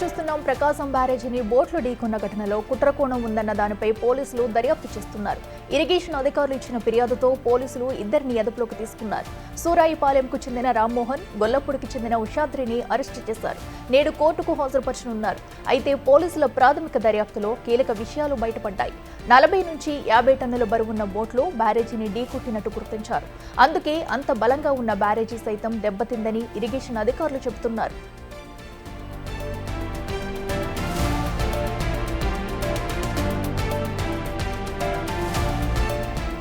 చూస్తున్నాం. ప్రకాశం బ్యారేజీని బోట్లు ఢీకొన్న ఘటనలో కుట్రకోణం ఉందన్న దానిపై పోలీసులు దర్యాప్తు చేస్తున్నారు. ఇరిగేషన్ అధికారులు ఇచ్చిన ఫిర్యాదుతో పోలీసులు ఇద్దరిని అదుపులోకి తీసుకున్నారు. సూరాయిపాలెంకు చెందిన రామ్మోహన్, గొల్లపూడికి చెందిన ఉషాద్రిని అరెస్టు చేశారు. నేడు కోర్టుకు హాజరుపరచనున్నారు. అయితే పోలీసుల ప్రాథమిక దర్యాప్తులో కీలక విషయాలు బయటపడ్డాయి. 40 నుంచి 50 టన్నుల బరువున్న బోట్లు బ్యారేజీని ఢీకొట్టినట్టు గుర్తించారు. అందుకే అంత బలంగా ఉన్న బ్యారేజీ సైతం దెబ్బతిందని ఇరిగేషన్ అధికారులు చెబుతున్నారు.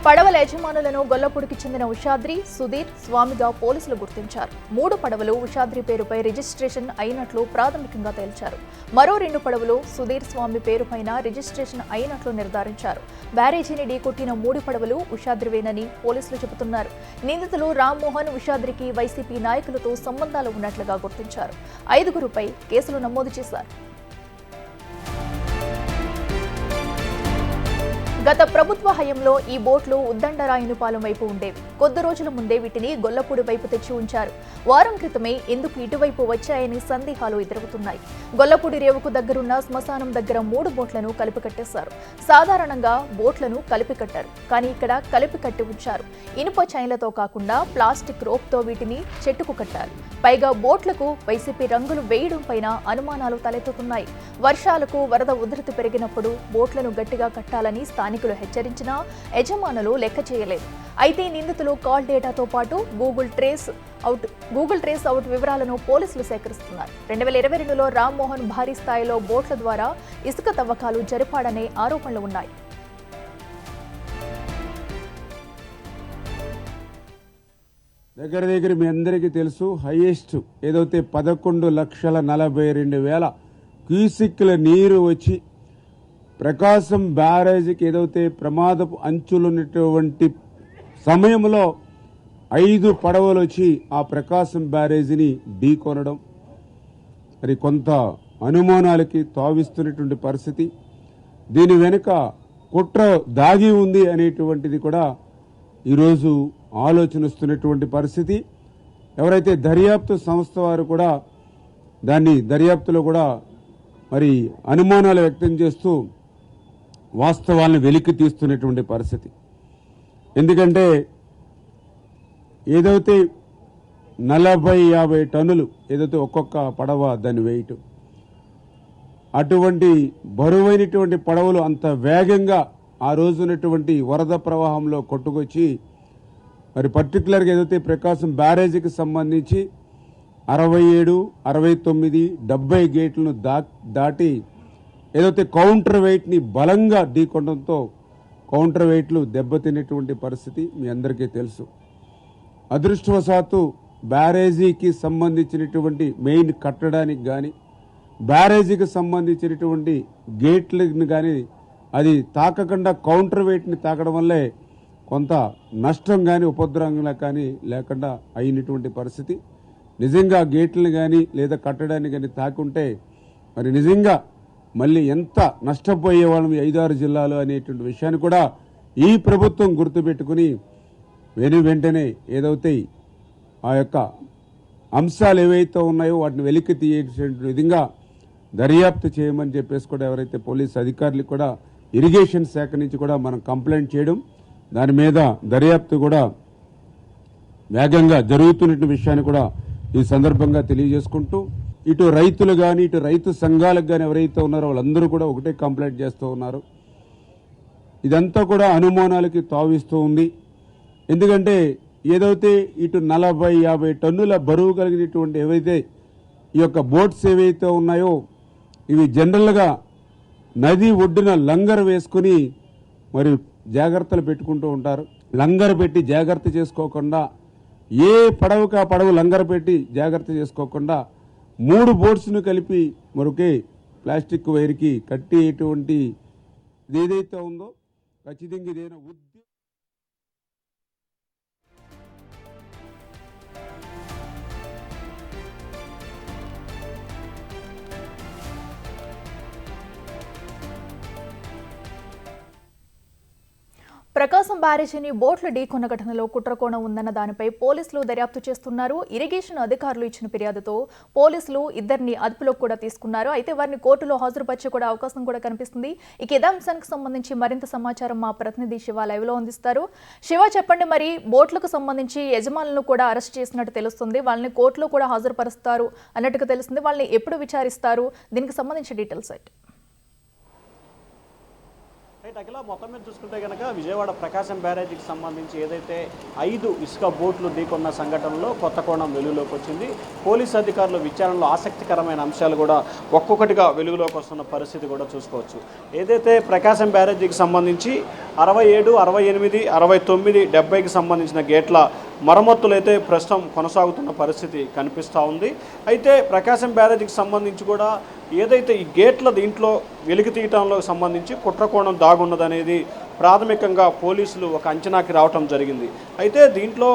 పడవల యజమానులను గొల్లపూడికి చెందిన ఉషాద్రి, సుధీర్, స్వామిగా పోలీసులు గుర్తించారు. 3 పడవలు ఉషాద్రి పేరుపై రిజిస్ట్రేషన్ అయినట్లు ప్రాథమికంగా తేల్చారు. మరో 2 పడవలు సుధీర్, స్వామి పేరుపైన రిజిస్ట్రేషన్ అయినట్లు నిర్ధారించారు. బ్యారేజీని ఢీకొట్టిన 3 పడవలు ఉషాద్రివేనని పోలీసులు చెబుతున్నారు. నిందితులు రామ్మోహన్, ఉషాద్రికి వైసీపీ నాయకులతో సంబంధాలు ఉన్నట్లుగా గుర్తించారు. 5గురుపై కేసులు నమోదు చేశారు. గత ప్రభుత్వ హయంలో ఈ బోట్లు ఉద్దండరాయునిపాలెం వైపు ఉండేవి. కొద్ది రోజుల ముందే వీటిని గొల్లపూడి వైపు తెచ్చి ఉంచారు. వారం క్రితమే ఎందుకు ఇటువైపు వచ్చాయని సందేహాలు ఎదురవుతున్నాయి. గొల్లపూడి రేవుకు దగ్గరున్న శ్మశానం దగ్గర 3 బోట్లను కలిపి కట్టేశారు. సాధారణంగా బోట్లను కలిపి కట్టారు, కానీ ఇక్కడ కలిపి కట్టి ఉంచారు. ఇనుప చైన్లతో కాకుండా ప్లాస్టిక్ రోప్తో వీటిని చెట్టుకు కట్టారు. పైగా బోట్లకు వైసీపీ రంగులు వేయడం పైన అనుమానాలు తలెత్తుతున్నాయి. వర్షాలకు వరద ఉధృతి పెరిగినప్పుడు బోట్లను గట్టిగా కట్టాలని స్థానికులు హెచ్చరించినా యజమానులు లెక్క చేయలేదు. అయితే నిందితులు కాల్ డేటాతో పాటు గూగుల్ ట్రేస్ అవుట్ వివరాలను పోలీసులు సేకరిస్తున్నారు. 2022లో రామ్మోహన్ భారీ స్థాయిలో బోట్ల ద్వారా ఇసుక తవ్వకాలు జరిపాడనే ఆరోపణలు ఉన్నాయి. దగ్గర మీ అందరికీ తెలుసు, హైయెస్ట్ ఏదైతే 11,42,000 క్యూసిక్ల నీరు వచ్చి ప్రకాశం బ్యారేజీకి ఏదైతే ప్రమాదపు అంచులున్నటువంటి సమయంలో 5 పడవలు వచ్చి ఆ ప్రకాశం బ్యారేజీని ఢీకొనడం మరి కొంత అనుమానాలకి తావిస్తున్నటువంటి పరిస్థితి. దీని వెనుక కుట్ర దాగి ఉంది అనేటువంటిది కూడా ఈరోజు ఆలోచన వస్తున్నటువంటి పరిస్థితి. ఎవరైతే దర్యాప్తు సంస్థ వారు కూడా దాన్ని దర్యాప్తులో కూడా మరి అనుమానాలు వ్యక్తం చేస్తూ వాస్తవాలను వెలికి తీస్తున్నటువంటి పరిస్థితి. ఎందుకంటే ఏదైతే 40-50 టన్నులు ఏదైతే ఒక్కొక్క పడవ దాన్ని వేయటం, అటువంటి బరువైనటువంటి పడవలు అంత వేగంగా ఆ రోజున్నటువంటి వరద ప్రవాహంలో కొట్టుకొచ్చి మరి పర్టికులర్గా ఏదైతే ప్రకాశం బ్యారేజీకి సంబంధించి 67, 69, 70 గేట్లను దాటి ఏదైతే కౌంటర్ వెయిట్ని బలంగా ఢీకొనడంతో కౌంటర్ వెయిట్లు దెబ్బతినేటువంటి పరిస్థితి మీ అందరికీ తెలుసు. అదృష్టవశాత్తు బ్యారేజీకి సంబంధించినటువంటి మెయిన్ కట్టడానికి కానీ బ్యారేజీకి సంబంధించినటువంటి గేట్లను కానీ అది తాకకుండా కౌంటర్ వెయిట్ని తాకడం వల్లే కొంత నష్టం కానీ ఉపద్రవంగా కానీ లేకుండా అయినటువంటి పరిస్థితి. నిజంగా గేట్లను కానీ లేదా కట్టడాన్ని కానీ తాకుంటే మరి నిజంగా మళ్ళీ ఎంత నష్టపోయేవాళ్ళం ఈ 5-6 జిల్లాలు అనేటువంటి విషయాన్ని కూడా ఈ ప్రభుత్వం గుర్తుపెట్టుకుని వెంటనే ఏదైతే ఆ యొక్క అంశాలు ఏవైతే ఉన్నాయో వాటిని వెలికి తీసే విధంగా దర్యాప్తు చేయమని చెప్పేసి కూడా ఎవరైతే పోలీసు అధికారులు కూడా ఇరిగేషన్ శాఖ నుంచి కూడా మనం కంప్లైంట్ చేయడం, దాని మీద దర్యాప్తు కూడా వేగంగా జరుగుతున్న విషయాన్ని కూడా ఈ సందర్భంగా తెలియజేసుకుంటూ ఇటు రైతులు కానీ ఇటు రైతు సంఘాలకు కానీ ఎవరైతే ఉన్నారో వాళ్ళందరూ కూడా ఒకటే కంప్లైంట్ చేస్తూ ఉన్నారు. ఇదంతా కూడా అనుమానాలకి తావిస్తూ ఉంది. ఎందుకంటే ఏదైతే ఇటు 40-50 టన్నుల బరువు కలిగినటువంటి ఏవైతే ఈ యొక్క బోట్స్ ఏవైతే ఉన్నాయో ఇవి జనరల్గా నది ఒడ్డున లంగర్ వేసుకుని మరి జాగ్రత్తలు పెట్టుకుంటూ ఉంటారు. లంగర్ పెట్టి జాగ్రత్త చేసుకోకుండా ఏ పడవకి ఆ పడవ లంగర్ పెట్టి జాగ్రత్త చేసుకోకుండా 3 బోట్స్ను కలిపి మరొకే ప్లాస్టిక్ వైర్కి కట్టేటువంటి ఏదైతే ఉందో ఖచ్చితంగా ఇదేనా ప్రకాశం బ్యారేజీని బోట్ల ఢీకొన్న ఘటనలో కుట్రకోణం ఉందన్న దానిపై పోలీసులు దర్యాప్తు చేస్తున్నారు. ఇరిగేషన్ అధికారులు ఇచ్చిన ఫిర్యాదుతో పోలీసులు ఇద్దరిని అదుపులోకి కూడా తీసుకున్నారు. అయితే వారిని కోర్టులో హాజరుపరిచే కూడా అవకాశం కూడా కనిపిస్తుంది. ఇక ఇదే అంశానికి సంబంధించి మరింత సమాచారం మా ప్రతినిధి శివ లైవ్ లో అందిస్తారు. శివ, చెప్పండి, మరి బోట్లకు సంబంధించి యజమానులను కూడా అరెస్ట్ చేసినట్టు తెలుస్తుంది. వాళ్ళని కోర్టులో కూడా హాజరుపరుస్తారు అన్నట్టుగా తెలుస్తుంది. వాళ్ళని ఎప్పుడు విచారిస్తారు? దీనికి సంబంధించి డీటెయిల్స్ అయితే అఖిల, మొత్తం మీద చూసుకుంటే కనుక విజయవాడ ప్రకాశం బ్యారేజీకి సంబంధించి ఏదైతే 5 ఇసుక బోట్లు ఢీకొన్న సంఘటనలో కొత్త కోణం వెలుగులోకి వచ్చింది. పోలీసు అధికారులు విచారణలో ఆసక్తికరమైన అంశాలు కూడా ఒక్కొక్కటిగా వెలుగులోకి వస్తున్న పరిస్థితి కూడా చూసుకోవచ్చు. ఏదైతే ప్రకాశం బ్యారేజీకి సంబంధించి 67, 68, 69, 70కి సంబంధించిన గేట్ల మరమ్మతులు అయితే ప్రస్తుతం కొనసాగుతున్న పరిస్థితి కనిపిస్తూ ఉంది. అయితే ప్రకాశం బ్యారేజీకి సంబంధించి కూడా ఏదైతే ఈ గేట్ల దీంట్లో వెలికి తీయటంలో సంబంధించి కుట్రకోణం దాగున్నదనేది ప్రాథమికంగా పోలీసులు ఒక అంచనాకి రావటం జరిగింది. అయితే దీంట్లో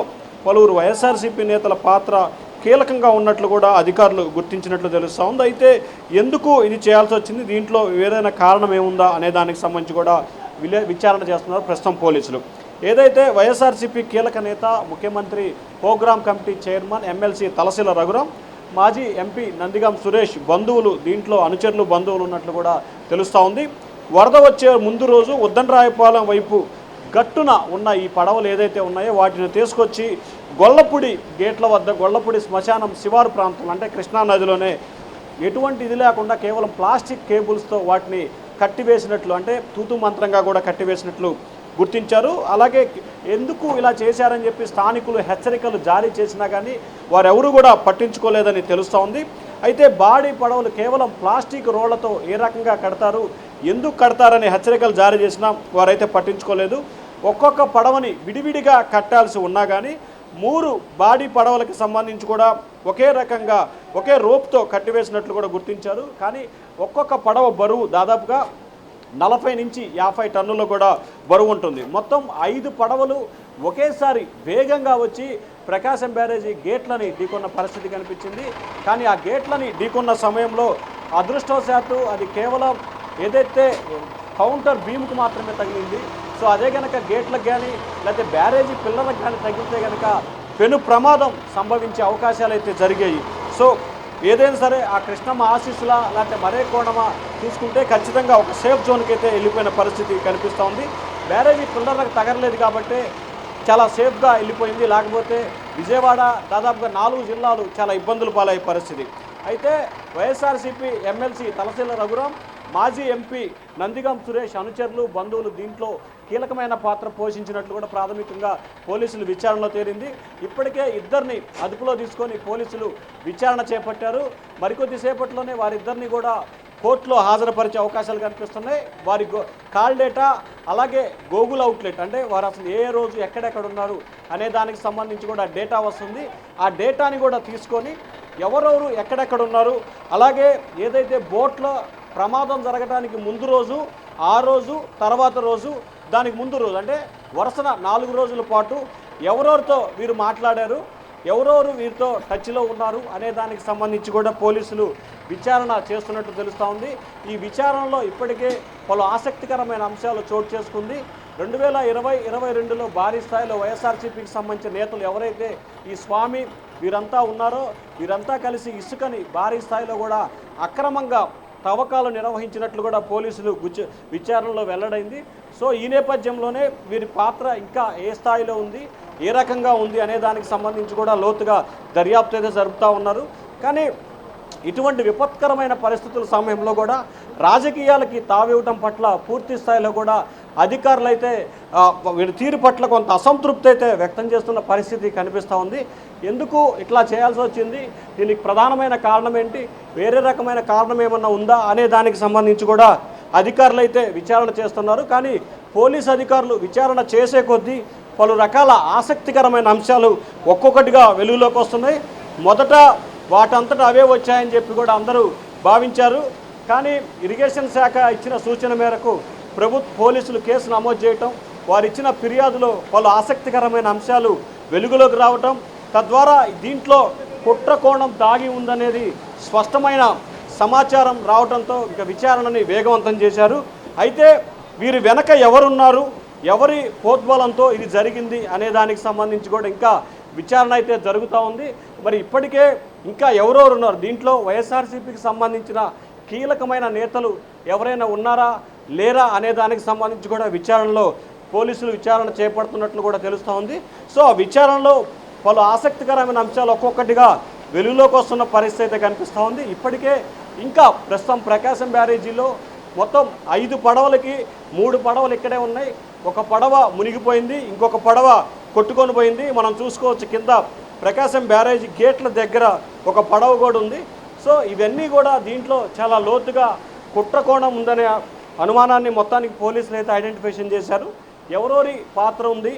పలువురు వైఎస్ఆర్సీపీ నేతల పాత్ర కీలకంగా ఉన్నట్లు కూడా అధికారులు గుర్తించినట్లు తెలుస్తూ ఉంది. అయితే ఎందుకు ఇది చేయాల్సి వచ్చింది, దీంట్లో ఏదైనా కారణం ఏముందా అనే దానికి సంబంధించి కూడా విచారణ చేస్తున్నారు ప్రస్తుతం పోలీసులు. ఏదైతే వైఎస్ఆర్సీపీ కీలక నేత, ముఖ్యమంత్రి program committee chairman MLC Talasila Raghuram, మాజీ ఎంపీ నందిగం సురేష్ బంధువులు, దీంట్లో అనుచరులు బంధువులు ఉన్నట్లు కూడా తెలుస్తూ ఉంది. వరద వచ్చే ముందు రోజు ఉద్దండరాయపాలెం వైపు గట్టున ఉన్న ఈ పడవలు ఏదైతే ఉన్నాయో వాటిని తీసుకొచ్చి గొల్లపూడి గేట్ల వద్ద, గొల్లపూడి శ్మశానం శివారు ప్రాంతం అంటే కృష్ణానదిలోనే ఎటువంటి ఇది లేకుండా కేవలం ప్లాస్టిక్ కేబుల్స్తో వాటిని కట్టివేసినట్లు, అంటే తూతు మంత్రంగా కూడా కట్టివేసినట్లు గుర్తించారు. అలాగే ఎందుకు ఇలా చేశారని చెప్పి స్థానికులు హెచ్చరికలు జారీ చేసినా కానీ వారెవరూ కూడా పట్టించుకోలేదని తెలుస్తూ ఉంది. అయితే బాడీ పడవలు కేవలం ప్లాస్టిక్ రోళ్లతో ఏ రకంగా కడతారు, ఎందుకు కడతారని హెచ్చరికలు జారీ చేసినా వారైతే పట్టించుకోలేదు. ఒక్కొక్క పడవని విడివిడిగా కట్టాల్సి ఉన్నా కానీ 3 బాడీ పడవలకు సంబంధించి కూడా ఒకే రకంగా ఒకే రోప్తో కట్టివేసినట్లు కూడా గుర్తించారు. కానీ ఒక్కొక్క పడవ బరువు దాదాపుగా 40 నుంచి 50 టన్నులు కూడా బరువు ఉంటుంది. మొత్తం 5 పడవలు ఒకేసారి వేగంగా వచ్చి ప్రకాశం బ్యారేజీ గేట్లని ఢీకొన్న పరిస్థితి కనిపించింది. కానీ ఆ గేట్లని ఢీకొన్న సమయంలో అదృష్టవశాత్తు అది కేవలం ఏదైతే కౌంటర్ బీమ్కి మాత్రమే తగిలింది. సో అదే కనుక గేట్లకు కానీ లేకపోతే బ్యారేజీ పిల్లలకు కానీ తగిలితే కనుక పెను ప్రమాదం సంభవించే అవకాశాలు అయితే జరిగాయి. సో ఏదైనా సరే ఆ కృష్ణమ్మ ఆశీస్సులా లేకపోతే మరే కోణమా చూసుకుంటే ఖచ్చితంగా ఒక సేఫ్ జోన్కి అయితే వెళ్ళిపోయిన పరిస్థితి కనిపిస్తూ ఉంది. బ్యారేజీ పిల్లలకు తగరలేదు కాబట్టి చాలా సేఫ్గా వెళ్ళిపోయింది. లేకపోతే విజయవాడ దాదాపుగా 4 జిల్లాలు చాలా ఇబ్బందులు పాలయ్యే పరిస్థితి. అయితే వైఎస్ఆర్సీపీ ఎమ్మెల్సీ తలశీల రఘురాం, మాజీ ఎంపీ నందిగం సురేష్ అనుచరులు బంధువులు దీంట్లో కీలకమైన పాత్ర పోషించినట్లు కూడా ప్రాథమికంగా పోలీసులు విచారణలో తేలింది. ఇప్పటికే ఇద్దరిని అదుపులో తీసుకొని పోలీసులు విచారణ చేపట్టారు. మరికొద్ది సేపట్లోనే వారిద్దరిని కూడా కోర్టులో హాజరుపరిచే అవకాశాలు కనిపిస్తున్నాయి. వారి కాల్ డేటా, అలాగే గూగుల్ అవుట్లెట్ అంటే వారు అసలు ఏ రోజు ఎక్కడెక్కడ ఉన్నారు అనే దానికి సంబంధించి కూడా డేటా వస్తుంది. ఆ డేటాని కూడా తీసుకొని ఎవరెవరు ఎక్కడెక్కడ ఉన్నారు, అలాగే ఏదైతే బోట్లో ప్రమాదం జరగడానికి ముందు రోజు, ఆ రోజు, తర్వాత రోజు, దానికి ముందు రోజు అంటే వరుసన 4 రోజుల పాటు ఎవరెవరితో వీరు మాట్లాడారు, ఎవరెవరు వీరితో టచ్లో ఉన్నారు అనే దానికి సంబంధించి కూడా పోలీసులు విచారణ చేస్తున్నట్టు తెలుస్తూ ఉంది. ఈ విచారణలో ఇప్పటికే పలు ఆసక్తికరమైన అంశాలు చోటు చేసుకుంది. 2020-22లో భారీ స్థాయిలో వైఎస్ఆర్సీపీకి సంబంధించిన నేతలు ఎవరైతే ఈ స్వామి వీరంతా ఉన్నారో వీరంతా కలిసి ఇసుకని భారీ స్థాయిలో కూడా అక్రమంగా తవ్వకాలు నిర్వహించినట్లు కూడా పోలీసులు విచారణలో వెల్లడైంది. సో ఈ నేపథ్యంలోనే వీరి పాత్ర ఇంకా ఏ స్థాయిలో ఉంది, ఏ రకంగా ఉంది అనే దానికి సంబంధించి కూడా లోతుగా దర్యాప్తు అయితే జరుపుతూ ఉన్నారు. కానీ ఇటువంటి విపత్కరమైన పరిస్థితుల సమయంలో కూడా రాజకీయాలకి తావివ్వటం పట్ల పూర్తి స్థాయిలో కూడా అధికారులు అయితే వీరి తీరు పట్ల కొంత అసంతృప్తి అయితే వ్యక్తం చేస్తున్న పరిస్థితి కనిపిస్తూ ఉంది. ఎందుకు ఇట్లా చేయాల్సి వచ్చింది, దీనికి ప్రధానమైన కారణం ఏంటి, వేరే రకమైన కారణం ఏమన్నా ఉందా అనే దానికి సంబంధించి కూడా అధికారులు అయితే విచారణ చేస్తున్నారు. కానీ పోలీసు అధికారులు విచారణ చేసే కొద్దీ పలు రకాల ఆసక్తికరమైన అంశాలు ఒక్కొక్కటిగా వెలుగులోకి వస్తున్నాయి. మొదట వాటంతటా అవే వచ్చాయని చెప్పి కూడా అందరూ భావించారు. కానీ ఇరిగేషన్ శాఖ ఇచ్చిన సూచన మేరకు పోలీసులు కేసు నమోదు చేయటం, వారు ఇచ్చిన ఫిర్యాదులో పలు ఆసక్తికరమైన అంశాలు వెలుగులోకి రావటం, తద్వారా దీంట్లో కుట్రకోణం దాగి ఉందనేది స్పష్టమైన సమాచారం రావడంతో ఇక విచారణని వేగవంతం చేశారు. అయితే వీరి వెనక ఎవరున్నారు, ఎవరి పోద్బలంతో ఇది జరిగింది అనే దానికి సంబంధించి కూడా ఇంకా విచారణ అయితే జరుగుతూ ఉంది. మరి ఇప్పటికే ఇంకా ఎవరెవరు ఉన్నారు దీంట్లో, వైఎస్ఆర్సీపీకి సంబంధించిన కీలకమైన నేతలు ఎవరైనా ఉన్నారా లేరా అనే దానికి సంబంధించి కూడా విచారణలో పోలీసులు విచారణ చేపడుతున్నట్లు కూడా తెలుస్తూ ఉంది. సో ఆ విచారణలో పలు ఆసక్తికరమైన అంశాలు ఒక్కొక్కటిగా వెలుగులోకి వస్తున్న పరిస్థితి అయితే కనిపిస్తూ ఉంది. ఇప్పటికే ఇంకా ప్రస్తుతం ప్రకాశం బ్యారేజీలో మొత్తం 5 పడవలకి 3 పడవలు ఇక్కడే ఉన్నాయి. ఒక పడవ మునిగిపోయింది, ఇంకొక పడవ కొట్టుకొని పోయింది. మనం చూసుకోవచ్చు కింద ప్రకాశం బ్యారేజీ గేట్ల దగ్గర ఒక పడవ కూడా ఉంది. సో ఇవన్నీ కూడా దీంట్లో చాలా లోతుగా కుట్రకోణం ఉందనే అనుమానాన్ని మొత్తానికి పోలీసులు అయితే ఐడెంటిఫికేషన్ చేశారు. ఎవరెవరి పాత్ర ఉంది,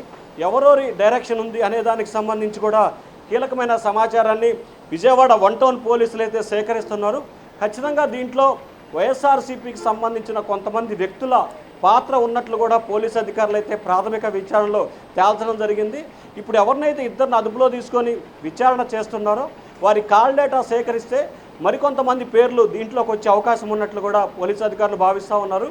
ఎవరెవరి డైరెక్షన్ ఉంది అనే దానికి సంబంధించి కూడా కీలకమైన సమాచారాన్ని విజయవాడ 1 టౌన్ పోలీసులు అయితే సేకరిస్తున్నారు. ఖచ్చితంగా దీంట్లో వైఎస్ఆర్సీపీకి సంబంధించిన కొంతమంది వ్యక్తుల పాత్ర ఉన్నట్లు కూడా పోలీసు అధికారులు అయితే ప్రాథమిక విచారణలో తేల్చడం జరిగింది. ఇప్పుడు ఎవరినైతే ఇద్దరిని అదుపులో తీసుకొని విచారణ చేస్తున్నారో వారి కాల్ డేటా సేకరిస్తే మరికొంతమంది పేర్లు దీంట్లోకి వచ్చే అవకాశం ఉన్నట్లు కూడా పోలీసు అధికారులు భావిస్తూ ఉన్నారు.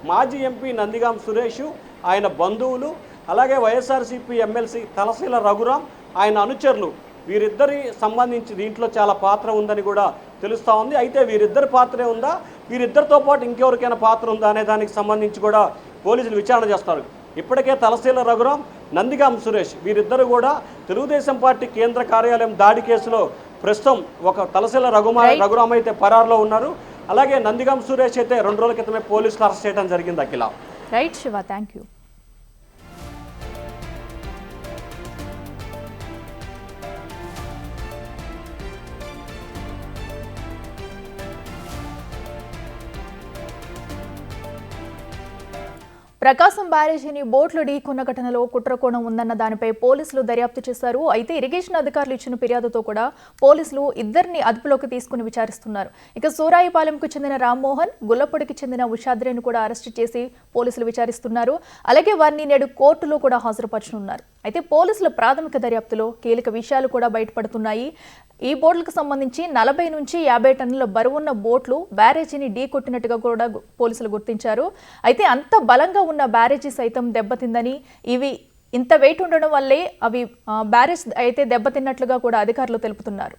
మాజీ ఎంపీ నందిగాం సురేష్, ఆయన బంధువులు, అలాగే వైఎస్ఆర్సీపీ ఎమ్మెల్సీ తలశీల రఘురాం, ఆయన అనుచరులు, వీరిద్దరి సంబంధించి దీంట్లో చాలా పాత్ర ఉందని కూడా తెలుస్తూ ఉంది. అయితే వీరిద్దరి పాత్రే ఉందా, వీరిద్దరితో పాటు ఇంకెవరికైనా పాత్ర ఉందా అనే దానికి సంబంధించి కూడా పోలీసులు విచారణ చేస్తారు. ఇప్పటికే తలశీల రఘురాం, నందిగాం సురేష్ వీరిద్దరు కూడా తెలుగుదేశం పార్టీ కేంద్ర కార్యాలయం దాడి కేసులో ప్రస్తుతం ఒక తలశీల రఘురాం అయితే పరారులో ఉన్నారు. అలాగే నందిగాం సురేష్ అయితే 2 రోజుల క్రితమే పోలీసులు అరెస్ట్ చేయడం జరిగింది. Akhila. Right Shiva, thank you. Prakasam బ్యారేజీని బోట్లు ఢీకొన్న ఘటనలో కుట్రకోణం ఉందన్న దానిపై పోలీసులు దర్యాప్తు చేశారు. అయితే ఇరిగేషన్ అధికారులు ఇచ్చిన ఫిర్యాదుతో కూడా పోలీసులు ఇద్దరిని అదుపులోకి తీసుకుని విచారిస్తున్నారు. ఇక సూరాయిపాలెంకు చెందిన రామ్మోహన్, గుల్లపొడికి చెందిన ఉషాద్రిని కూడా అరెస్టు చేసి పోలీసులు విచారిస్తున్నారు. అలాగే వారిని నేడు కోర్టులో కూడా హాజరుపరచనున్నారు. అయితే పోలీసుల ప్రాథమిక దర్యాప్తులో కీలక విషయాలు కూడా బయటపడుతున్నాయి. ఈ బోట్లకు సంబంధించి 40 నుంచి 50 టన్నుల బరువున్న బోట్లు బ్యారేజీని ఢీ కొట్టినట్టుగా కూడా పోలీసులు గుర్తించారు. అయితే అంత బలంగా ఉన్న బ్యారేజీ సైతం దెబ్బతిందని, ఇవి ఇంత వెయిట్ ఉండడం వల్లే అవి బ్యారేజ్ అయితే దెబ్బతిన్నట్లుగా కూడా అధికారులు తెలుపుతున్నారు.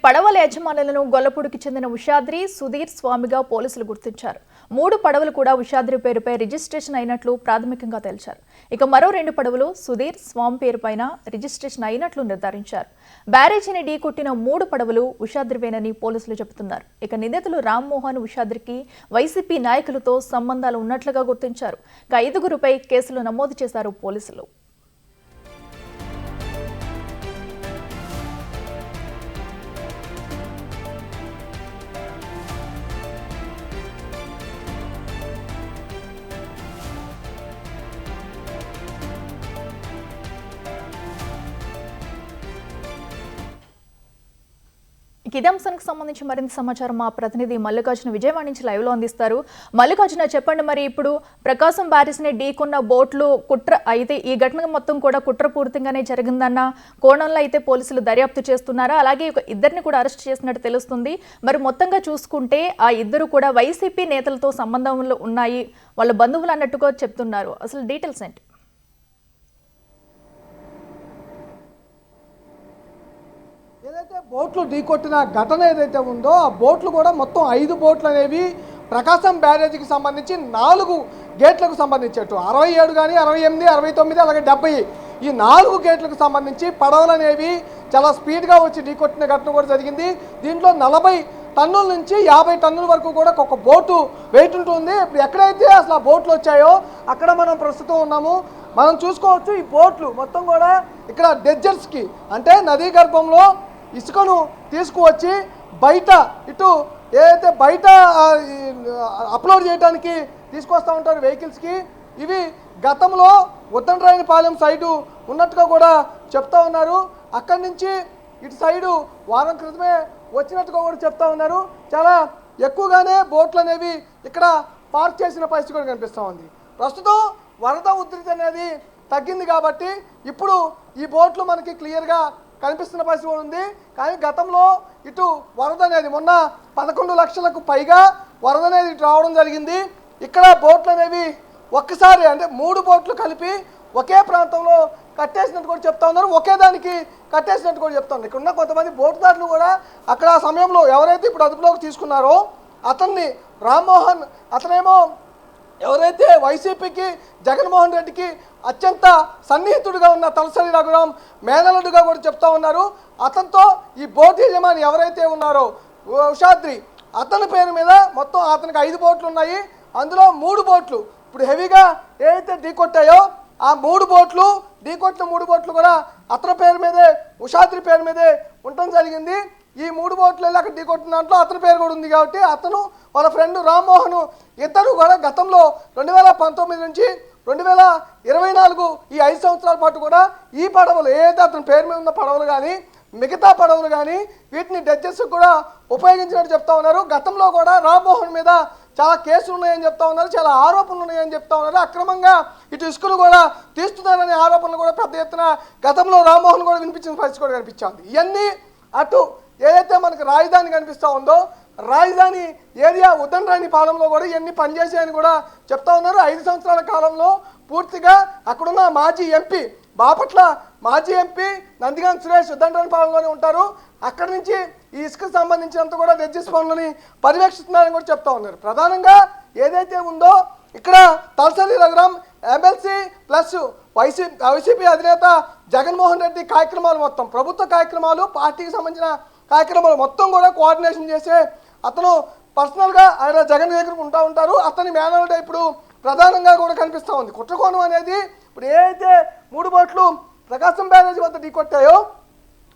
పడవల యజమానులను గొల్లపూడికి చెందిన ఉషాద్రి, సుధీర్ స్వామిగా పోలీసులు గుర్తించారు. 3 పడవలు కూడా ఉషాద్రి పేరుపై రిజిస్ట్రేషన్ అయినట్లు ప్రాథమికంగా తేల్చారు. ఇక మరో 2 పడవలు సుధీర్ స్వామి పేరుపైన రిజిస్ట్రేషన్ అయినట్లు నిర్ధారించారు. బ్యారేజీని ఢీకొట్టిన 3 పడవలు ఉషాద్రివేనని పోలీసులు చెబుతున్నారు. ఇక నిందితులు రామ్మోహన్, ఉషాద్రికి వైసీపీ నాయకులతో సంబంధాలు ఉన్నట్లుగా గుర్తించారు. ఇక 5గురిపై కేసులు నమోదు చేశారు పోలీసులు. ఇదే అంశానికి సంబంధించి మరింత సమాచారం మా ప్రతినిధి మల్లికార్జున విజయవాడ నుంచి లైవ్ లో అందిస్తారు. మల్లికార్జున, చెప్పండి, మరి ఇప్పుడు ప్రకాశం బ్యారేజ్ని ఢీకొన్న బోట్లు కుట్ర అయితే ఈ ఘటన మొత్తం కూడా కుట్రపూరితంగానే జరిగిందన్న కోణంలో అయితే పోలీసులు దర్యాప్తు చేస్తున్నారా? అలాగే ఇద్దరిని కూడా అరెస్ట్ చేసినట్టు తెలుస్తుంది. మరి మొత్తంగా చూసుకుంటే ఆ ఇద్దరు కూడా వైసీపీ నేతలతో సంబంధంలో ఉన్నాయి, వాళ్ళ బంధువులు అన్నట్టుగా చెప్తున్నారు. అసలు డీటెయిల్స్ ఏంటి? ఏదైతే బోట్లు ఢీకొట్టిన ఘటన ఏదైతే ఉందో ఆ బోట్లు కూడా మొత్తం 5 బోట్లు అనేవి ప్రకాశం బ్యారేజీకి సంబంధించి 4 గేట్లకు సంబంధించేట్టు 67 కానీ 68, 69 అలాగే 70 ఈ 4 గేట్లకు సంబంధించి పడవలు అనేవి చాలా స్పీడ్గా వచ్చి ఢీకొట్టిన ఘటన కూడా జరిగింది. దీంట్లో 40 టన్నుల నుంచి 50 టన్నుల వరకు కూడా ఒక బోటు వెయిట్ ఉంటుంది. ఇప్పుడు ఎక్కడైతే అసలు ఆ బోట్లు వచ్చాయో అక్కడ మనం ప్రస్తుతం ఉన్నాము. మనం చూసుకోవచ్చు ఈ బోట్లు మొత్తం కూడా ఇక్కడ డెజర్ట్స్కి అంటే నదీ గర్భంలో ఇసుకను తీసుకువచ్చి బయట ఇటు ఏదైతే బయట అప్లోడ్ చేయడానికి తీసుకొస్తూ ఉంటారు వెహికల్స్కి. ఇవి గతంలో ఉద్దండరాయనిపాలెం సైడు ఉన్నట్టుగా కూడా చెప్తా ఉన్నారు. అక్కడి నుంచి ఇటు సైడు వారం క్రితమే వచ్చినట్టుగా కూడా చెప్తా ఉన్నారు. చాలా ఎక్కువగానే బోట్లు అనేవి ఇక్కడ పార్క్ చేసిన పరిస్థితి కూడా కనిపిస్తూ ఉంది. ప్రస్తుతం వరద ఉధృతి అనేది తగ్గింది కాబట్టి ఇప్పుడు ఈ బోట్లు మనకి క్లియర్గా కనిపిస్తున్న పరిస్థితి కూడా ఉంది. కానీ గతంలో ఇటు వరద అనేది మొన్న 11 లక్షలకు పైగా వరద అనేది ఇటు రావడం జరిగింది. ఇక్కడ బోట్లు అనేవి ఒక్కసారి అంటే 3 బోట్లు కలిపి ఒకే ప్రాంతంలో కట్టేసినట్టు కూడా చెప్తా ఉన్నారు, ఒకే దానికి కట్టేసినట్టు కూడా చెప్తా ఉన్నారు. ఇక్కడ ఉన్న కొంతమంది బోటుదారులు కూడా అక్కడ ఆ సమయంలో ఎవరైతే ఇప్పుడు అదుపులోకి తీసుకున్నారో అతన్ని రామ్మోహన్, అతనేమో ఎవరైతే వైసీపీకి జగన్మోహన్ రెడ్డికి అత్యంత సన్నిహితుడిగా ఉన్న తలసాని రఘురాం మేనలుడుగా కూడా చెప్తా ఉన్నారు. అతనితో ఈ బోటు యజమాని ఎవరైతే ఉన్నారో ఉషాద్రి, అతని పేరు మీద మొత్తం అతనికి 5 బోట్లు ఉన్నాయి. అందులో 3 బోట్లు ఇప్పుడు హెవీగా ఏదైతే ఢీకొట్టాయో ఆ 3 బోట్లు ఢీకొట్టిన 3 బోట్లు కూడా అతని పేరు మీదే, ఉషాద్రి పేరు మీదే ఉండటం జరిగింది. ఈ 3 బోట్లు వెళ్ళి అక్కడ ఢీకొట్టిన దాంట్లో అతని పేరు కూడా ఉంది కాబట్టి అతను వాళ్ళ ఫ్రెండ్ రామ్మోహన్ ఇద్దరు కూడా గతంలో 2019 నుంచి 2024 ఈ 5 సంవత్సరాల పాటు కూడా ఈ పడవలు ఏదైతే అతని పేరు మీద ఉన్న పడవలు కానీ మిగతా పడవలు కానీ వీటిని డెడ్జెస్ కూడా ఉపయోగించినట్టు చెప్తా ఉన్నారు. గతంలో కూడా రామ్మోహన్ మీద చాలా కేసులు ఉన్నాయని చెప్తా ఉన్నారు, చాలా ఆరోపణలు ఉన్నాయని చెప్తా ఉన్నారు. అక్రమంగా ఇటు ఇసుకలు కూడా తీస్తున్నారనే ఆరోపణలు కూడా పెద్ద ఎత్తున గతంలో రామ్మోహన్ కూడా వినిపించిన పరిస్థితి కూడా కనిపించింది. ఇవన్నీ అటు ఏదైతే మనకు రాజధాని కనిపిస్తూ ఉందో రాజధాని ఏరియా ఉదండరాని పాలెంలో కూడా ఇవన్నీ పనిచేసాయని కూడా చెప్తా ఉన్నారు. 5 సంవత్సరాల కాలంలో పూర్తిగా అక్కడున్న మాజీ ఎంపీ బాపట్ల మాజీ ఎంపీ నందిగాం సురేష్ ఉదండరాని పాలెంలోనే ఉంటారు. అక్కడి నుంచి ఈ ఇసుకకు సంబంధించినంత కూడా రెడ్జెస్ పనులని పర్యవేక్షిస్తున్నారని కూడా చెప్తా ఉన్నారు. ప్రధానంగా ఏదైతే ఉందో ఇక్కడ Talasani Raghuram MLC plus YCP అధినేత జగన్మోహన్ రెడ్డి కార్యక్రమాలు మొత్తం ప్రభుత్వ కార్యక్రమాలు పార్టీకి సంబంధించిన కార్యక్రమాలు మొత్తం కూడా కోఆర్డినేషన్ చేసే అతను పర్సనల్గా ఆయన జగన్ దగ్గర ఉంటారు. అతని మేనల్డ్ ఇప్పుడు ప్రధానంగా కూడా కనిపిస్తూ ఉంది. కుట్రకోణం అనేది ఇప్పుడు ఏదైతే 3 బోట్లు ప్రకాశం బ్యారేజ్ వద్ద ఢీకొట్టాయో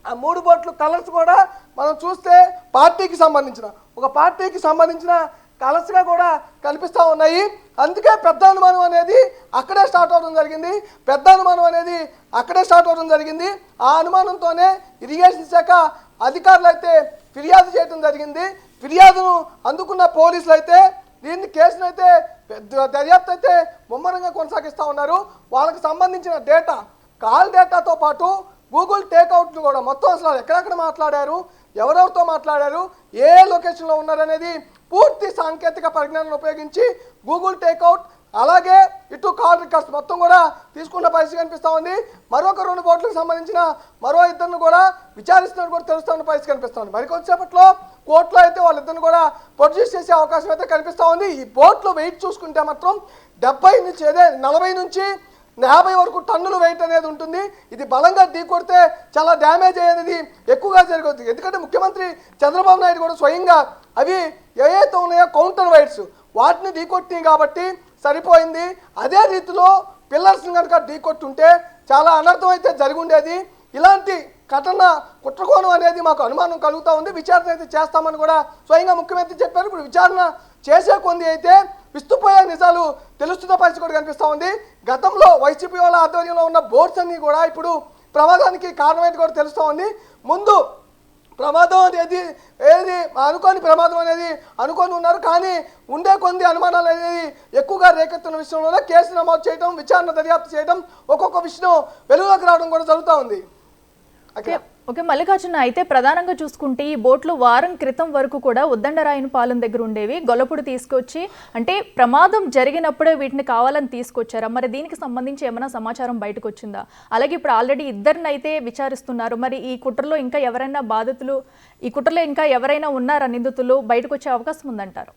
ఆ 3 బోట్లు కలర్స్ కూడా మనం చూస్తే పార్టీకి సంబంధించిన కలర్స్గా కూడా కనిపిస్తూ ఉన్నాయి. అందుకే పెద్ద అనుమానం అనేది అక్కడే స్టార్ట్ అవడం జరిగింది. ఆ అనుమానంతోనే ఇరిగేషన్ శాఖ అధికారులు అయితే ఫిర్యాదు చేయడం జరిగింది. ఫిర్యాదును అందుకున్న పోలీసులు అయితే దీన్ని కేసును అయితే దర్యాప్తు అయితే ముమ్మరంగా కొనసాగిస్తూ ఉన్నారు. వాళ్ళకి సంబంధించిన డేటా కాల్ డేటాతో పాటు గూగుల్ టేక్అవుట్లు కూడా మొత్తం అసలు ఎక్కడెక్కడ మాట్లాడారు, ఎవరెవరితో మాట్లాడారు, ఏ లొకేషన్లో ఉన్నారనేది పూర్తి సాంకేతిక పరిజ్ఞానాన్ని ఉపయోగించి గూగుల్ టేక్అవుట్ అలాగే ఇటు కాల్ రికార్డ్స్ మొత్తం కూడా తీసుకున్న పరిస్థితి కనిపిస్తూ ఉంది. మరొక 2 బోట్లకు సంబంధించిన మరో 2 కూడా విచారిస్తున్నట్టు కూడా తెలుస్తున్న పరిస్థితి కనిపిస్తుంది. మరికొద్దిసేపట్లో కోర్టులో అయితే వాళ్ళిద్దరిని కూడా ప్రొడ్యూస్ చేసే అవకాశం అయితే కనిపిస్తూ ఉంది. ఈ బోట్లు వెయిట్ చూసుకుంటే మాత్రం 40 నుంచి 50 వరకు టన్నులు వెయిట్ అనేది ఉంటుంది. ఇది బలంగా ఢీకొడితే చాలా డ్యామేజ్ అనేది ఎక్కువగా జరుగుతుంది. ఎందుకంటే ముఖ్యమంత్రి చంద్రబాబు నాయుడు కూడా స్వయంగా అవి ఏవైతే ఉన్నాయో కౌంటర్ వెయిట్స్ వాటిని ఢీకొట్టినాయి కాబట్టి సరిపోయింది. అదే రీతిలో పిల్లర్స్ని కనుక ఢీకొట్టుంటే చాలా అనర్థం అయితే జరిగి ఉండేది. ఇలాంటి ఘటన కుట్రకోణం అనేది మాకు అనుమానం కలుగుతూ ఉంది. విచారణ అయితే చేస్తామని కూడా స్వయంగా ముఖ్యమంత్రి చెప్పారు. ఇప్పుడు విచారణ చేసే కొంది అయితే విస్తుపోయే నిజాలు తెలుస్తున్న పరిస్థితి కూడా కనిపిస్తూ ఉంది. గతంలో వైసీపీ వాళ్ళ ఆధ్వర్యంలో ఉన్న బోట్స్ అన్నీ కూడా ఇప్పుడు ప్రమాదానికి కారణమైతే కూడా తెలుస్తూ ఉంది. ముందు ప్రమాదం అనేది అనుకోని ప్రమాదం అనేది అనుకొని ఉన్నారు, కానీ ఉండే కొన్ని అనుమానాలు అనేది ఎక్కువగా రేకెత్తున్న విషయంలో కేసు నమోదు చేయడం, విచారణ దర్యాప్తు చేయడం, ఒక్కొక్క విషయం వెలుగులోకి రావడం కూడా జరుగుతూ ఉంది. ఓకే మల్లికార్జున, అయితే ప్రధానంగా చూసుకుంటే ఈ బోట్లు వారం క్రితం వరకు కూడా ఉద్దండరాయనపాలెం దగ్గర ఉండేవి. గొల్లపూడి తీసుకొచ్చి అంటే ప్రమాదం జరిగినప్పుడే వీటిని కావాలని తీసుకొచ్చారా? మరి దీనికి సంబంధించి ఏమైనా సమాచారం బయటకు వచ్చిందా? అలాగే ఇప్పుడు ఆల్రెడీ 2 అయితే విచారిస్తున్నారు. మరి ఈ కుట్రలో ఇంకా ఎవరైనా బాధితులు, ఈ కుట్రలో ఇంకా ఎవరైనా ఉన్నారా నిందితులు, బయటకు వచ్చే అవకాశం ఉందంటారు?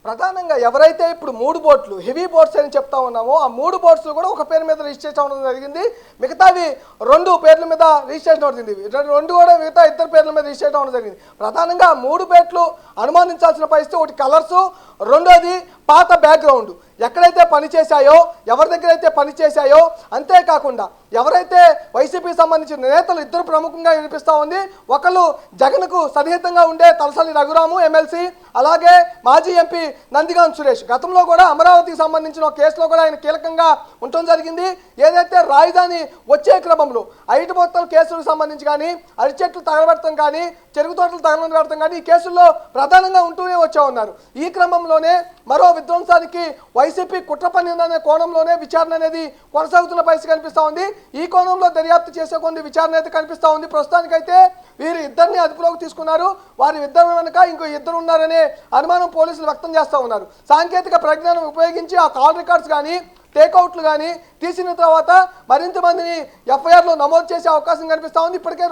ప్రధానంగా ఎవరైతే ఇప్పుడు 3 బోట్లు హెవీ బోట్స్ అని చెప్తా ఉన్నామో ఆ 3 బోట్స్ కూడా ఒక పేరు మీద రిజిస్ట్రేషన్ అవ్వడం జరిగింది. మిగతావి 2 పేర్ల మీద రిజిస్ట్రేషన్ అవుతుంది. 2 కూడా మిగతా 2 పేర్ల మీద రిజిస్ట్రేషన్ అవ్వడం జరిగింది. ప్రధానంగా 3 బోట్లు అనుమానించాల్సిన పరిస్థితి ఒకటి కలర్స్, రెండోది పాత బ్యాక్గ్రౌండ్, ఎక్కడైతే పనిచేశాయో ఎవరి దగ్గర అయితే పనిచేశాయో, అంతేకాకుండా ఎవరైతే వైసీపీకి సంబంధించిన నేతలు 2 ప్రముఖంగా వినిపిస్తూ ఉంది. ఒకళ్ళు జగన్కు సన్నిహితంగా ఉండే తలసాని రఘురాము ఎమ్మెల్సీ, అలాగే మాజీ ఎంపీ నందిగాం సురేష్. గతంలో కూడా అమరావతికి సంబంధించిన ఒక కేసులో కూడా ఆయన కీలకంగా ఉండటం జరిగింది. ఏదైతే రాజధాని వచ్చే క్రమంలో ఐటు మొత్తం కేసులకు సంబంధించి కానీ, అరటి చెట్లు తగలబెడతాం కానీ, చెరుకు తోటలు తగలబెడతాం కానీ ఈ కేసుల్లో ప్రధానంగా ఉంటూనే వచ్చా ఉన్నారు. ఈ క్రమంలోనే మరో విధ్వంసానికి వైసీపీ కుట్ర పన్నిందనే కోణంలోనే విచారణ అనేది కొనసాగుతున్న పరిస్థితి కనిపిస్తూ ఉంది. ఈ కోణంలో దర్యాప్తు చేసే కొన్ని విచారణ అయితే కనిపిస్తూ ఉంది. ప్రస్తుతానికైతే వీరు ఇద్దరిని అదుపులోకి తీసుకున్నారు. వారి ఇద్దరు వెనుక ఇంకో ఇద్దరు ఉన్నారనే అనుమానం పోలీసులు వ్యక్తం చేస్తూ ఉన్నారు. సాంకేతిక పరిజ్ఞానం ఉపయోగించి ఆ కాల్ రికార్డ్స్ కానీ, టేక్అవుట్లు కానీ తీసిన తర్వాత మరింత మందిని ఎఫ్ఐఆర్లో నమోదు చేసే అవకాశం కనిపిస్తూ ఉంది. ఇప్పటికే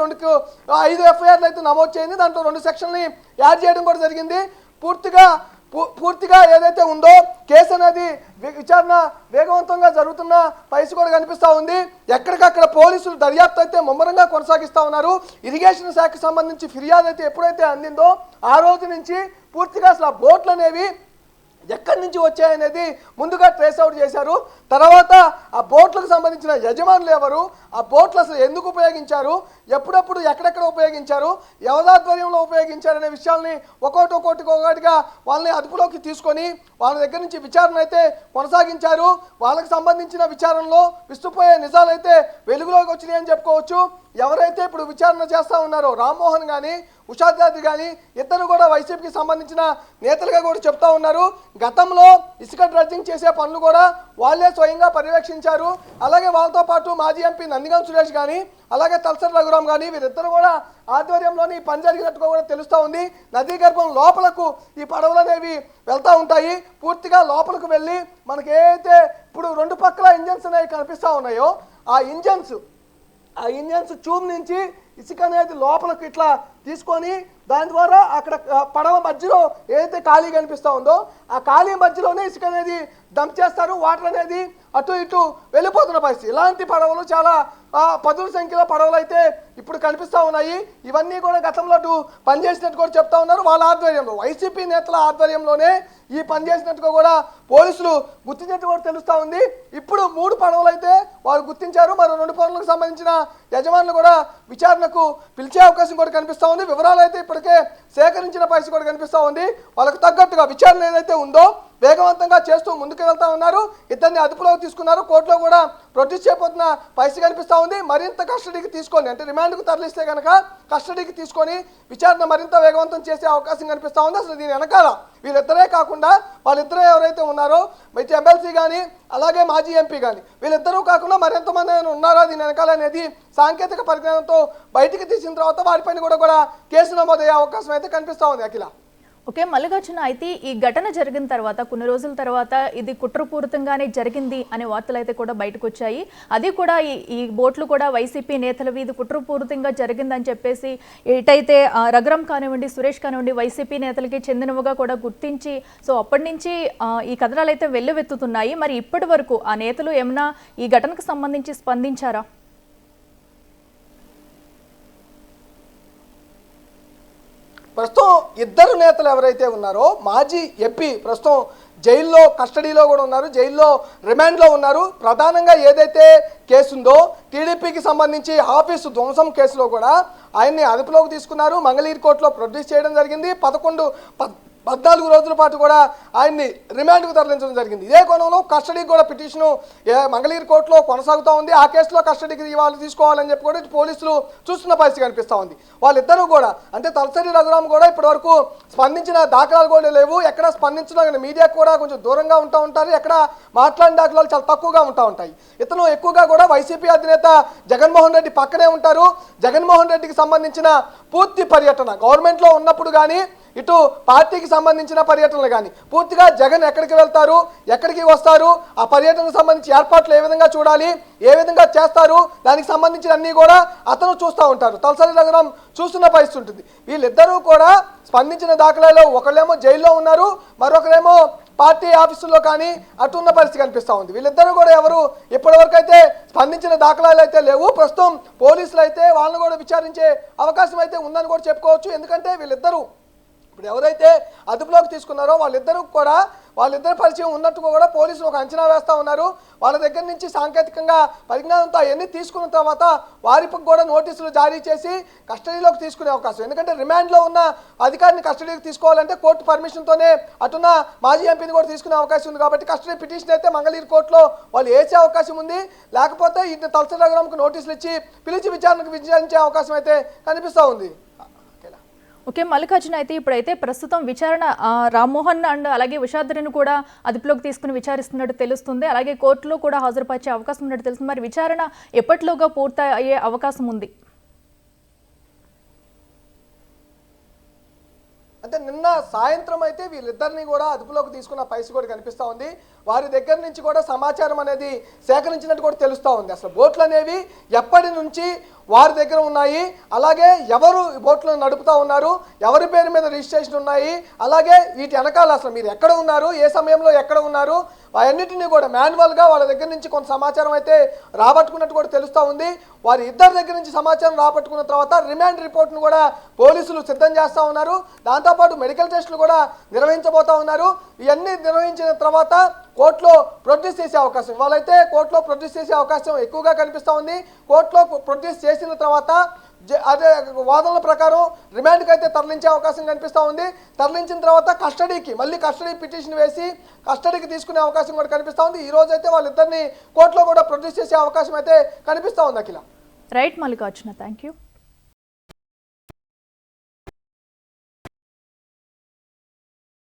5 ఎఫ్ఐఆర్లు అయితే నమోదు చేయింది. దాంట్లో 2 సెక్షన్లని యాడ్ చేయడం కూడా జరిగింది. పూర్తిగా ఏదైతే ఉందో కేసు అనేది విచారణ వేగవంతంగా జరుగుతున్న పరిస్థితి కూడా కనిపిస్తూ ఉంది. ఎక్కడికక్కడ పోలీసులు దర్యాప్తు అయితే ముమ్మరంగా కొనసాగిస్తూ ఉన్నారు. ఇరిగేషన్ శాఖకు సంబంధించి ఫిర్యాదు అయితే ఎప్పుడైతే అందిందో ఆ రోజు నుంచి పూర్తిగా అసలు ఆ బోట్లు అనేవి ఎక్కడి నుంచి వచ్చాయనేది ముందుగా ట్రేస్ అవుట్ చేశారు. తర్వాత ఆ బోట్లకు సంబంధించిన యజమానులు ఎవరు, ఆ బోట్లు అసలు ఎందుకు ఉపయోగించారు, ఎప్పుడప్పుడు ఎక్కడెక్కడ ఉపయోగించారు, ఎవరాధ్వర్యంలో ఉపయోగించారనే విషయాల్ని ఒక్కొక్కటిగా వాళ్ళని అదుపులోకి తీసుకొని వాళ్ళ దగ్గర నుంచి విచారణ అయితే కొనసాగించారు. వాళ్ళకి సంబంధించిన విచారణలో విస్తుపోయే నిజాలు అయితే వెలుగులోకి వచ్చినాయి అని చెప్పుకోవచ్చు. ఎవరైతే ఇప్పుడు విచారణ చేస్తూ ఉన్నారో రామ్మోహన్ కానీ, ఉషాద్రి కానీ ఇద్దరు కూడా వైసీపీకి సంబంధించిన నేతలుగా కూడా చెప్తా ఉన్నారు. గతంలో ఇసుక డ్రెడ్జింగ్ చేసే పనులు కూడా వాళ్ళే స్వయంగా పర్యవేక్షించారు. అలాగే వాళ్ళతో పాటు మాజీ ఎంపీ నందిగాం సురేష్ కానీ, అలాగే తలసరి రఘురాం కానీ వీరిద్దరు కూడా ఆధ్వర్యంలోని ఈ పని జరిగినట్టుగా కూడా తెలుస్తూ ఉంది. నదీ గర్భం లోపలకు ఈ పడవలు అనేవి వెళ్తూ ఉంటాయి. పూర్తిగా లోపలికి వెళ్ళి మనకి ఏదైతే ఇప్పుడు 2 పక్కల ఇంజన్స్ అనేవి కనిపిస్తూ ఉన్నాయో ఆ ఇంజన్స్ ట్యూబ్ నుంచి ఇసుక అనేది లోపలికి ఇట్లా తీసుకొని దాని ద్వారా అక్కడ పడవ మధ్యలో ఏదైతే ఖాళీ కనిపిస్తూ ఉందో ఆ ఖాళీ మధ్యలోనే ఇసుక అనేది డంప్ చేస్తారు. వాటర్ అనేది అటు ఇటు వెళ్ళిపోతున్న పరిస్థితి. ఇలాంటి పడవలు చాలా పదుల సంఖ్యలో పడవలు అయితే ఇప్పుడు కనిపిస్తూ ఉన్నాయి. ఇవన్నీ కూడా గతంలో పనిచేసినట్టు కూడా చెప్తా ఉన్నారు. వాళ్ళ ఆధ్వర్యంలో వైసీపీ నేతల ఆధ్వర్యంలోనే ఈ పని చేసినట్టుగా కూడా పోలీసులు గుర్తించినట్టు కూడా తెలుస్తూ ఉంది. ఇప్పుడు 3 పడవలు అయితే వారు గుర్తించారు. మరో 2 పడవలకు సంబంధించిన యజమానులు కూడా విచారణకు పిలిచే అవకాశం కూడా కనిపిస్తూ ఉంది. వివరాలు అయితే ఇప్పటికే సేకరించిన పరిస్థితి కూడా కనిపిస్తూ ఉంది. వాళ్ళకు తగ్గట్టుగా విచారణ ఏదైతే ఉందో వేగవంతంగా చేస్తూ ముందుకు వెళ్తా ఉన్నారు. ఇద్దరిని అదుపులోకి తీసుకున్నారు. కోర్టులో కూడా ప్రొడ్యూస్ చేయబోతున్న పరిస్థితి కనిపిస్తూ ఉంది. మరింత కస్టడీకి తీసుకొని అంటే రిమాండ్కు తరలిస్తే కనుక కస్టడీకి తీసుకొని విచారణ మరింత వేగవంతం చేసే అవకాశం కనిపిస్తూ ఉంది. అసలు దీని వెనకాల వీళ్ళిద్దరే కాకుండా వాళ్ళిద్దరే ఎవరైతే ఉన్నారో అయితే ఎమ్మెల్సీ కానీ అలాగే మాజీ ఎంపీ కానీ వీళ్ళిద్దరూ కాకుండా మరింతమంది ఉన్నారా దీని వెనకాల అనేది సాంకేతిక పరిజ్ఞానంతో బయటికి తీసిన తర్వాత వారిపైన కూడా కేసు నమోదయ్యే అవకాశం అయితే కనిపిస్తూ ఉంది. అఖిల ఓకే, మల్లికార్జున, అయితే ఈ ఘటన జరిగిన తర్వాత కొన్ని రోజుల తర్వాత ఇది కుట్రపూరితంగానే జరిగింది అనే వార్తలు అయితే కూడా బయటకు వచ్చాయి. అది కూడా ఈ బోట్లు కూడా వైసీపీ నేతలవి ఇది కుట్రపూరితంగా జరిగిందని చెప్పేసి ఎటైతే రఘురాం కానివ్వండి, సురేష్ కానివ్వండి వైసీపీ నేతలకి చెందినవిగా కూడా గుర్తించి సో అప్పటి నుంచి ఈ కథనాలు అయితే వెల్లువెత్తుతున్నాయి. మరి ఇప్పటి వరకు ఆ నేతలు ఏమైనా ఈ ఘటనకు సంబంధించి స్పందించారా? ప్రస్తుతం ఇద్దరు నేతలు ఎవరైతే ఉన్నారో మాజీ ఎంపీ ప్రస్తుతం జైల్లో కస్టడీలో కూడా ఉన్నారు, జైల్లో రిమాండ్లో ఉన్నారు. ప్రధానంగా ఏదైతే కేసు ఉందో టీడీపీకి సంబంధించి ఆఫీసు ధ్వంసం కేసులో కూడా ఆయన్ని అదుపులోకి తీసుకున్నారు. మంగళగిరి కోర్టులో ప్రొడ్యూస్ చేయడం జరిగింది. 14 రోజుల పాటు కూడా ఆయన్ని రిమాండ్కు తరలించడం జరిగింది. ఇదే కోణంలో కస్టడీకి కూడా పిటిషను మంగళగిరి కోర్టులో కొనసాగుతూ ఉంది. ఆ కేసులో కస్టడీకి వాళ్ళు తీసుకోవాలని చెప్పి కూడా పోలీసులు చూస్తున్న పరిస్థితి కనిపిస్తూ ఉంది. వాళ్ళిద్దరూ కూడా అంటే తలసరి రఘురాం కూడా ఇప్పటివరకు స్పందించిన దాఖలాలు కూడా లేవు. ఎక్కడ స్పందించడం మీడియాకు కూడా కొంచెం దూరంగా ఉంటూ ఉంటారు. ఎక్కడ మాట్లాడిన దాఖలాలు చాలా తక్కువగా ఉంటాయి. ఇతను ఎక్కువగా కూడా వైసీపీ అధినేత జగన్మోహన్ రెడ్డి పక్కనే ఉంటారు. జగన్మోహన్ రెడ్డికి సంబంధించిన పూర్తి పర్యటన గవర్నమెంట్లో ఉన్నప్పుడు కానీ ఇటు పార్టీకి సంబంధించిన పర్యటనలు కానీ పూర్తిగా జగన్ ఎక్కడికి వెళ్తారు, ఎక్కడికి వస్తారు, ఆ పర్యటనకు సంబంధించి ఏర్పాట్లు ఏ విధంగా చూడాలి, ఏ విధంగా చేస్తారు, దానికి సంబంధించిన అన్నీ కూడా అతను చూస్తూ ఉంటారు. తలసరి రఘురాం చూస్తున్న పరిస్థితి ఉంటుంది. వీళ్ళిద్దరూ కూడా స్పందించిన దాఖలాలో ఒకళ్ళేమో జైల్లో ఉన్నారు, మరొకరేమో పార్టీ ఆఫీసుల్లో కానీ అటున్న పరిస్థితి కనిపిస్తూ ఉంది. వీళ్ళిద్దరూ కూడా ఎవరు ఇప్పటివరకు అయితే స్పందించిన దాఖలాలు అయితే లేవు. ప్రస్తుతం పోలీసులు అయితే వాళ్ళని కూడా విచారించే అవకాశం అయితే ఉందని కూడా చెప్పుకోవచ్చు. ఎందుకంటే వీళ్ళిద్దరూ ఇప్పుడు ఎవరైతే అదుపులోకి తీసుకున్నారో వాళ్ళిద్దరూ కూడా వాళ్ళిద్దరి పరిచయం ఉన్నట్టుగా కూడా పోలీసులు ఒక అంచనా వేస్తూ ఉన్నారు. వాళ్ళ దగ్గర నుంచి సాంకేతికంగా పరిజ్ఞానంతో అవన్నీ తీసుకున్న తర్వాత వారికి కూడా నోటీసులు జారీ చేసి కస్టడీలోకి తీసుకునే అవకాశం. ఎందుకంటే రిమాండ్లో ఉన్న అధికారిని కస్టడీకి తీసుకోవాలంటే కోర్టు పర్మిషన్తోనే అటున్న మాజీ ఎంపీని కూడా తీసుకునే అవకాశం ఉంది. కాబట్టి కస్టడీ పిటిషన్ అయితే మంగళగిరి కోర్టులో వాళ్ళు వేసే అవకాశం ఉంది. లేకపోతే ఇటు తలసరి రఘురామకు నోటీసులు ఇచ్చి పిలిచి విచారించే అవకాశం అయితే కనిపిస్తూ ఉంది. ఓకే మల్లికార్జున, అయితే ఇప్పుడైతే ప్రస్తుతం విచారణ రామ్మోహన్ అండ్ అలాగే విషాద్రిని కూడా అదుపులోకి తీసుకుని విచారిస్తున్నట్టు తెలుస్తుంది. అలాగే కోర్టులో కూడా హాజరుపరిచే అవకాశం ఉన్నట్టు తెలుస్తుంది. మరి విచారణ ఎప్పటిలోగా పూర్తి అయ్యే అవకాశం ఉంది? అంటే నిన్న సాయంత్రం అయితే వీళ్ళిద్దరిని కూడా అదుపులోకి తీసుకున్న పరిస్థితి కూడా కనిపిస్తూ ఉంది. వారి దగ్గర నుంచి కూడా సమాచారం అనేది సేకరించినట్టు కూడా తెలుస్తూ ఉంది. అసలు బోట్లు అనేవి ఎప్పటి నుంచి వారి దగ్గర ఉన్నాయి, అలాగే ఎవరు బోట్లను నడుపుతూ ఉన్నారు, ఎవరి పేరు మీద రిజిస్ట్రేషన్ ఉన్నాయి, అలాగే వీటి వెనకాల అసలు మీరు ఎక్కడ ఉన్నారు, ఏ సమయంలో ఎక్కడ ఉన్నారు, అవన్నిటినీ కూడా మాన్యువల్గా వాళ్ళ దగ్గర నుంచి కొంత సమాచారం అయితే రాబట్టుకున్నట్టు కూడా తెలుస్తూ ఉంది. వారి ఇద్దరి దగ్గర నుంచి సమాచారం రాబట్టుకున్న తర్వాత రిమాండ్ రిపోర్ట్ను కూడా పోలీసులు సిద్ధం చేస్తూ ఉన్నారు. దాంతోపాటు మెడికల్ టెస్టులు కూడా నిర్వహించబోతూ ఉన్నారు. ఇవన్నీ నిర్వహించిన తర్వాత కోర్టులో ప్రొడ్యూస్ చేసే అవకాశం, వాళ్ళైతే కోర్టులో ప్రొడ్యూస్ చేసే అవకాశం ఎక్కువగా కనిపిస్తూ ఉంది. కోర్టులో ప్రొడ్యూస్ చేసిన తర్వాత అదే వాదనల ప్రకారం రిమాండ్కి అయితే తరలించే అవకాశం కనిపిస్తూ ఉంది. తరలించిన తర్వాత కస్టడీ పిటిషన్ వేసి కస్టడీకి తీసుకునే అవకాశం కూడా కనిపిస్తూ ఉంది. ఈ రోజు అయితే వాళ్ళిద్దరిని కోర్టులో కూడా ప్రొడ్యూస్ చేసే అవకాశం అయితే కనిపిస్తూ ఉంది. Akhila. Right Mallikarjuna, thank you.